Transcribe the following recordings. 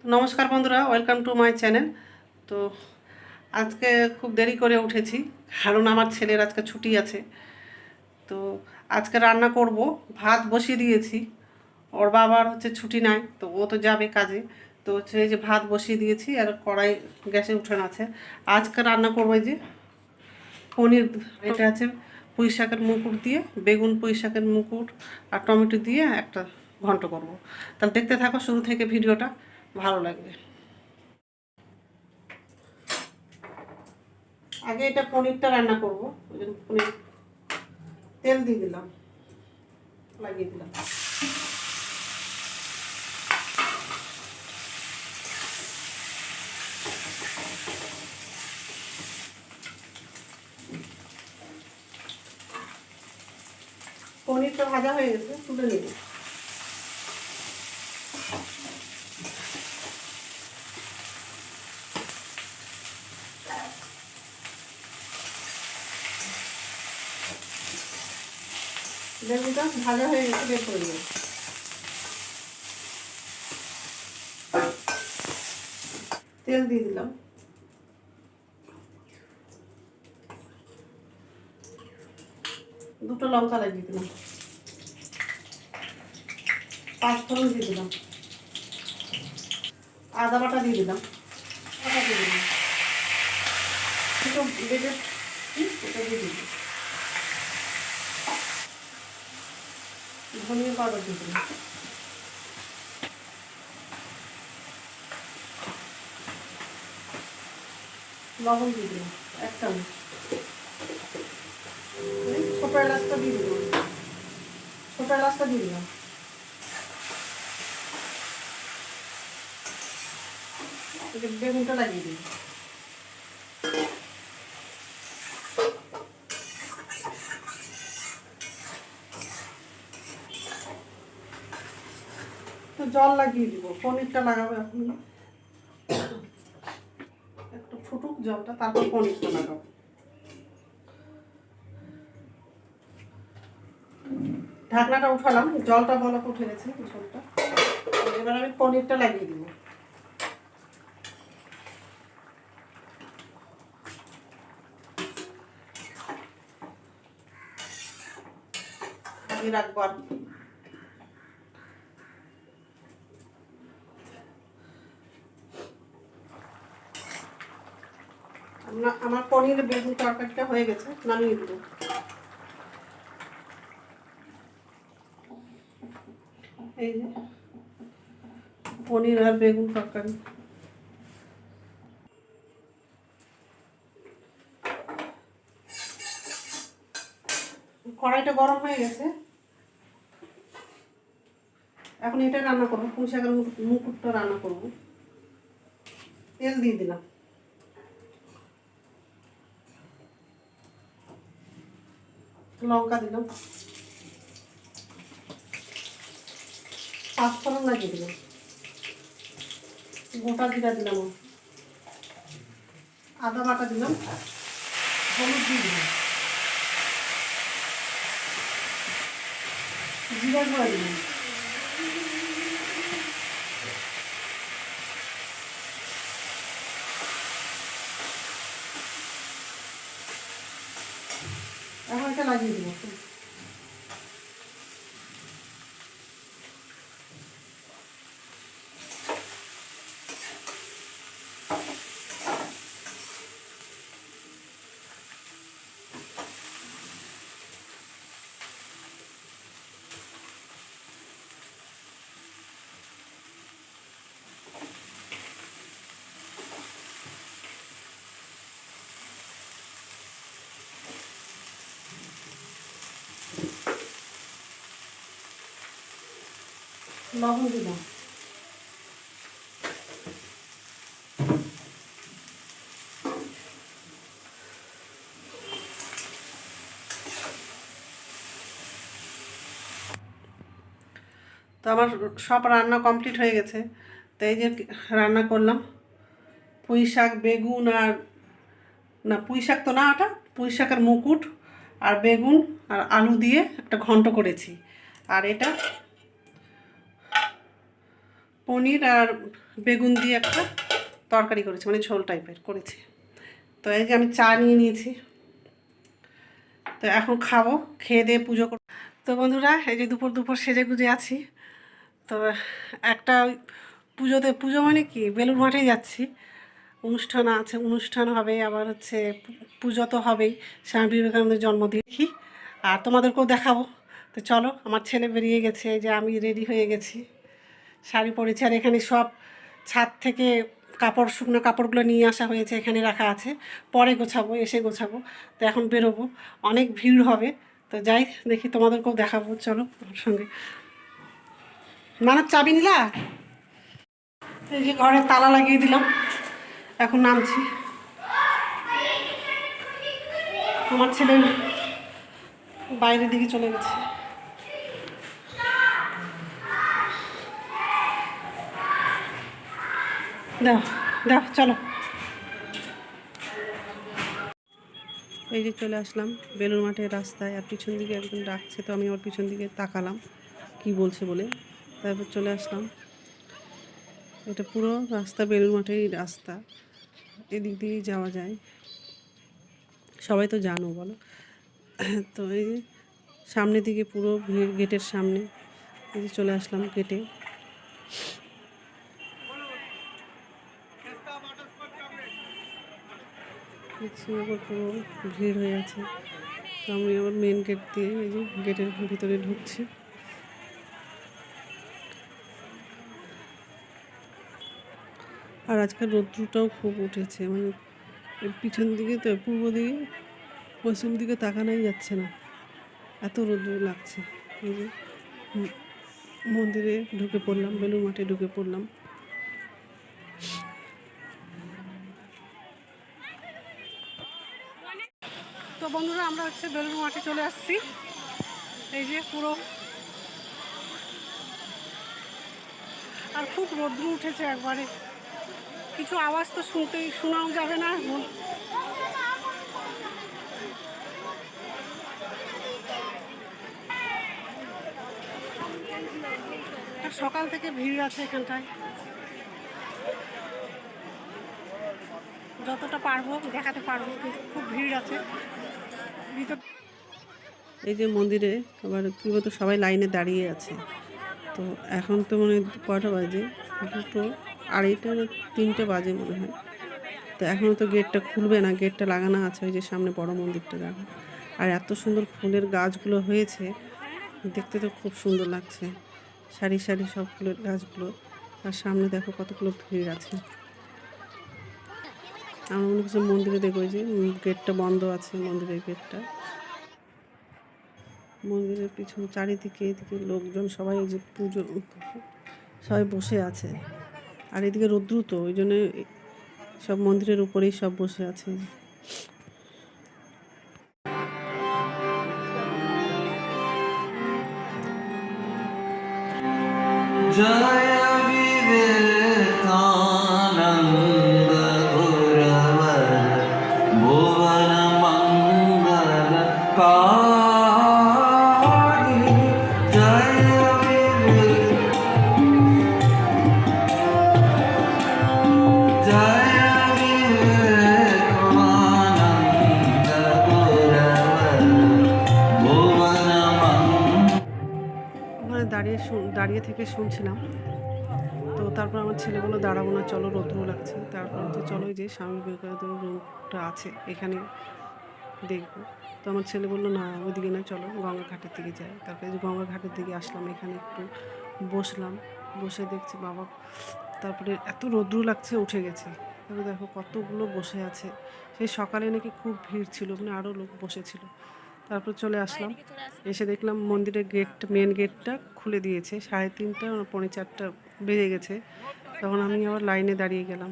নমস্কার বন্ধুরা, welcome to my channel. তো আজকে খুব দেরি করে উঠেছি, কারণ আমার ছেলের আজকে ছুটি আছে। তো আজকে রান্না করব, ভাত বসিয়ে দিয়েছি। ওর বাবার ছুটি নাই, তো ও তো যাবে কাজে। তো এই যে ভাত বসিয়ে দিয়েছি, আর কড়াই গ্যাসে উঠানো আছে। আজকে রান্না করবো এই যে পনির। এটা আছে পুঁই শাকের মুকুট দিয়ে, বেগুন, পুঁই শাকের মুকুট আর টমেটো দিয়ে একটা ঘন্ট করব। তাহলে দেখতে থাকো শুরু থেকে, ভিডিওটা ভালো লাগবে। আগে এটা পনিরটা রান্না করবো, ওই জন্য পনির তেল দিয়ে দিলাম, লাগিয়ে দিলাম। পনিরটা ভাজা হয়ে গেছে, তুলে নিব। বেগুনটা ভাজা হয়ে গেছে, বের করে দেবো। তেল দিয়ে দিলাম, দুটো লঙ্কা লাগিয়ে দিলাম, 5 ফোড়ন দিয়ে দিলাম, আদা বাটা দিয়ে দিলাম, আদা দিয়ে দিলাম, দুটো বেটে এটা দিয়ে দিলাম, ধনিয়া পাউডার দিয়ে দিলাম, লবণ দিয়ে দিলাম 1 চামচ, ছোটো এলাচটা দিয়ে দিলাম, ছোটো এলাচটা দিয়ে দিলাম। বেগুনটা লাগিয়ে দিই। তো জল লাগিয়ে দিব, পনিরটা লাগাবো এখন। একটু ফুটুক জলটা, তারপর পনিরটা লাগাবো। ঢাকনাটা উঠালাম, জলটা বলক উঠে গেছে, ঝোলটা। এবার আমি পনিরটা লাগিয়ে দিব। রাখবো আর আমার পনির বেগুন তরকারিটা হয়ে গেছে, নামিয়ে দেবো। এই যে পনির আর বেগুন তরকারি। কড়াইটা গরম হয়ে গেছে, এখন এটা রান্না করবো, পুঁই শাকের মুকুটটা রান্না করবো। তেল দিয়ে দিলাম, লঙ্কা দিলাম, 5 ফোড়ন লাগিয়ে দিলাম, গোটা জিরা দিলাম, আদা বাটা দিলাম, হলুদ দিয়ে দিলাম, জিরা গুঁড়া দিলাম, এখন এটা লাগিয়ে দিব। লবণ দিলাম, তো আমার সব রান্না কমপ্লিট হয়ে গেছে। তো এই যে রান্না করলাম, পুঁই শাক, বেগুন আর না, পুঁই শাক তো না, ওটা পুঁই শাকের মুকুট আর বেগুন আর আলু দিয়ে একটা ঘন্ট করেছি। আর এটা পনির আর বেগুন দিয়ে একটা তরকারি করেছি, মানে ঝোল টাইপের করেছি। তো এই যে আমি চা নিয়ে নিয়েছি, তো এখন খাবো, খেয়ে দিয়ে পুজো করব। তো বন্ধুরা, এই যে দুপুর সেজে গুজে আছি। তো একটা পুজো মানে কি, বেলুড় মাঠেই যাচ্ছি, অনুষ্ঠান আছে, অনুষ্ঠান হবে, আবার হচ্ছে পুজো তো হবেই, স্বামী বিবেকানন্দের জন্মদিন। দেখি আর তোমাদেরকেও দেখাবো। তো চলো, আমার ছেলে বেরিয়ে গেছে, এই যে আমি রেডি হয়ে গেছি, শাড়ি পরেছি। আর এখানে সব ছাদ থেকে শুকনো কাপড়গুলো নিয়ে আসা হয়েছে, এখানে রাখা আছে, পরে গোছাবো, এসে গোছাবো। তো এখন বেরোবো, অনেক ভিড় হবে। তো যাই, দেখি তোমাদেরকেও দেখাবো, চলো আমার সঙ্গে। চাবি নিলা? এই যে ঘরে তালা লাগিয়ে দিলাম, এখন নামছি। আমার ছেলে বাইরের দিকে চলে গেছে। দাও দাও, চলো। এই যে চলে আসলাম বেলুড় মাঠের রাস্তায়, আর পিছন দিকে একজন ডাকছে, তো আমি আমার পিছন দিকে তাকালাম কি বলছে বলে, তারপর চলে আসলাম। এটা পুরো রাস্তা বেলুড় মাঠেরই রাস্তা, এদিক দিয়েই যাওয়া যায়, সবাই তো জানো বলো। তো এই যে সামনের দিকে পুরো ভিড়, গেটের সামনে এই যে চলে আসলাম গেটে। পুরো ভিড় হয়ে আছে। তো আমি আবার মেন গেট দিয়ে এই যে গেটের ভিতরে ঢুকছি। আর আজকাল রৌদ্রটাও খুব উঠেছে, মানে পিছন দিকে, তো পূর্ব দিকে পশ্চিম দিকে তাকানোই যাচ্ছে না, এত রৌদ্র লাগছে। এই যে মন্দিরে ঢুকে পড়লাম, বেলুড় মাঠে ঢুকে পড়লাম। তো বন্ধুরা, আমরা হচ্ছে বেলুড় মাঠে চলে আসছি। এই যে পুরো, আর খুব রৌদ্র উঠেছে একবারে, কিছু আওয়াজ তো শোনাও যাবে না। সকাল থেকে ভিড় আছে এখানটায়, যতটা পারবো দেখাতে পারবো, কিন্তু খুব ভিড় আছে ভিতর। এই যে মন্দিরে আবার কী বলতো, সবাই লাইনে দাঁড়িয়ে আছে। তো এখন তো মনে হয় কটা বাজে, 2, 2:30 না 3টে বাজে মনে হয়। তো এখনও তো গেটটা খুলবে না, গেটটা লাগানো আছে, ওই যে সামনে বড় মন্দিরটা দেখো। আর এত সুন্দর ফুলের গাছগুলো হয়েছে, দেখতে তো খুব সুন্দর লাগছে, সারি সারি সব ফুলের গাছগুলো। আর সামনে দেখো কতগুলো ভিড় আছে। আমার মনে হচ্ছে মন্দিরে দেখো, যে গেটটা বন্ধ আছে, মন্দিরের গেটটা। মন্দিরের পিছন চারিদিকে এদিকে লোকজন সবাই, যে পুজো সবাই বসে আছে। আর এদিকে রৌদ্র, তো ওই জন্য সব মন্দিরের উপরেই সব বসে আছে। জয় বিবেকানন্দ গুরুবর ভুবন মঙ্গল কারি, জয় বিবেকানন্দ গুরুবর ভুবন মঙ্গল। ওখানে দাঁড়িয়ে থেকে শুনছিলাম। তো তারপর আমার ছেলে বললো দাঁড়াবো না, চলো, রৌদ্র লাগছে। তারপর তো চলো, যে স্বামী বিবেকানন্দের রুমটা আছে এখানে দেখবো। তো আমার ছেলে বললো না, ওইদিকে না, চলো গঙ্গা ঘাটের দিকে যাই। তারপরে যে গঙ্গা ঘাটের দিকে আসলাম, এখানে একটু বসলাম, বসে দেখছি বাবা, তারপরে এত রৌদ্র লাগছে, উঠে গেছে। তারপরে দেখো কতগুলো বসে আছে, সেই সকালে নাকি খুব ভিড় ছিল, মানে আরও লোক বসেছিল। তারপর চলে আসলাম, এসে দেখলাম মন্দিরের মেন গেটটা খুলে দিয়েছে, 3:30 পৌনে 4টা বেজে গেছে। তখন আমি আবার লাইনে দাঁড়িয়ে গেলাম।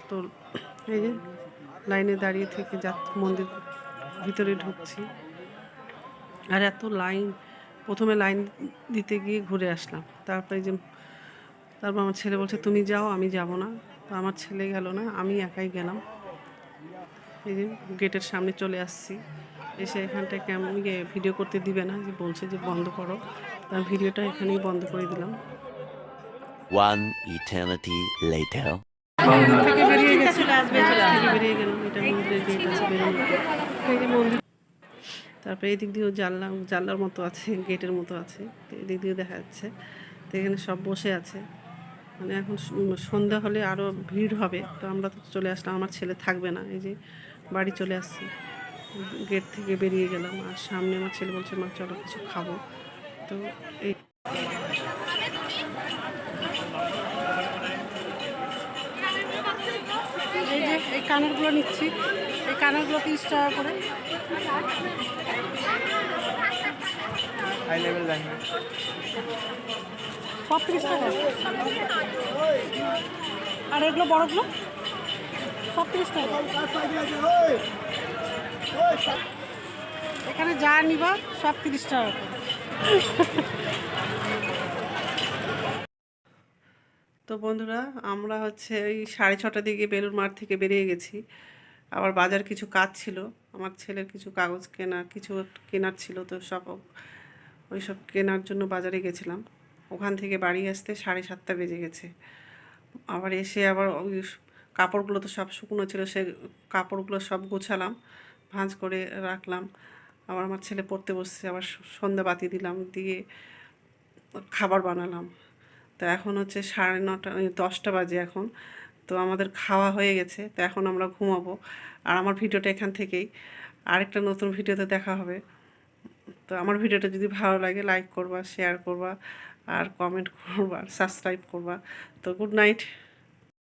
তো এই যে লাইনে দাঁড়িয়ে থেকে মন্দির ভিতরে ঢুকছি। আর এত লাইন, প্রথমে লাইন দিতে গিয়ে ঘুরে আসলাম। তারপর আমার ছেলে বলছে তুমি যাও, আমি যাব না। তো আমার ছেলে গেল না, আমি একাই গেলাম। এই যে গেটের সামনে চলে আসছি, এসে এখানটায় আমি ভিডিও করতে দিবে না, যে বলছে যে বন্ধ করো। তার ভিডিওটা এখানেই বন্ধ করে দিলাম। One eternity later. মন্দির থেকে বেরিয়ে গেছে, থেকে বেরিয়ে গেলাম। এটা মন্দিরের গেট আছে বেরোনো, এই যে মন্দির। তারপরে এই দিক দিয়েও জানলার মতো আছে, গেটের মতো আছে, এদিক দিয়েও দেখা যাচ্ছে। তো এখানে সব বসে আছে, মানে এখন সন্ধ্যা হলে আরও ভিড় হবে। তো আমরা তো চলে আসলাম, আমার ছেলে থাকবে না, এই যে বাড়ি চলে আসছি। গেট থেকে বেরিয়ে গেলাম, আর সামনে আমার ছেলে বলছে মা চলো কিছু খাবো। তো এই যে এই কানেরগুলো নিচ্ছি, এই কানেরগুলো 30 টাকা করে। সব 30 টাকা, আর এগুলো বড়গুলো সব 30 টাকা। এখানে যা নিবা সব 30 টাকা করে। তো বন্ধুরা, আমরা হচ্ছে ওই 6:30টার দিকে বেলুড় মাঠ থেকে বেরিয়ে গেছি। আবার বাজার কিছু কাজ ছিল, আমার ছেলের কিছু কাগজ কিছু কেনার ছিল, তো ওই সব কেনার জন্য বাজারে গেছিলাম। ওখান থেকে বাড়ি আসতে 7:30 বেজে গেছে। আবার এসে আবার ওই কাপড়গুলো তো সব শুকনো ছিল, সে কাপড়গুলো সব গোছালাম, ভাঁজ করে রাখলাম। আবার আমার ছেলে পড়তে বসছে, আবার সন্ধ্যা বাতি দিলাম, দিয়ে খাবার বানালাম। তো এখন হচ্ছে 9:30 10টা বাজে এখন। তো আমাদের খাওয়া হয়ে গেছে, তো এখন আমরা ঘুমাবো। আর আমার ভিডিওটা এখান থেকেই, আরেকটা নতুন ভিডিওতে দেখা হবে। তো আমার ভিডিওটা যদি ভালো লাগে লাইক করবা, শেয়ার করবা, আর কমেন্ট করবা, আর সাবস্ক্রাইব করবা। তো গুড নাইট।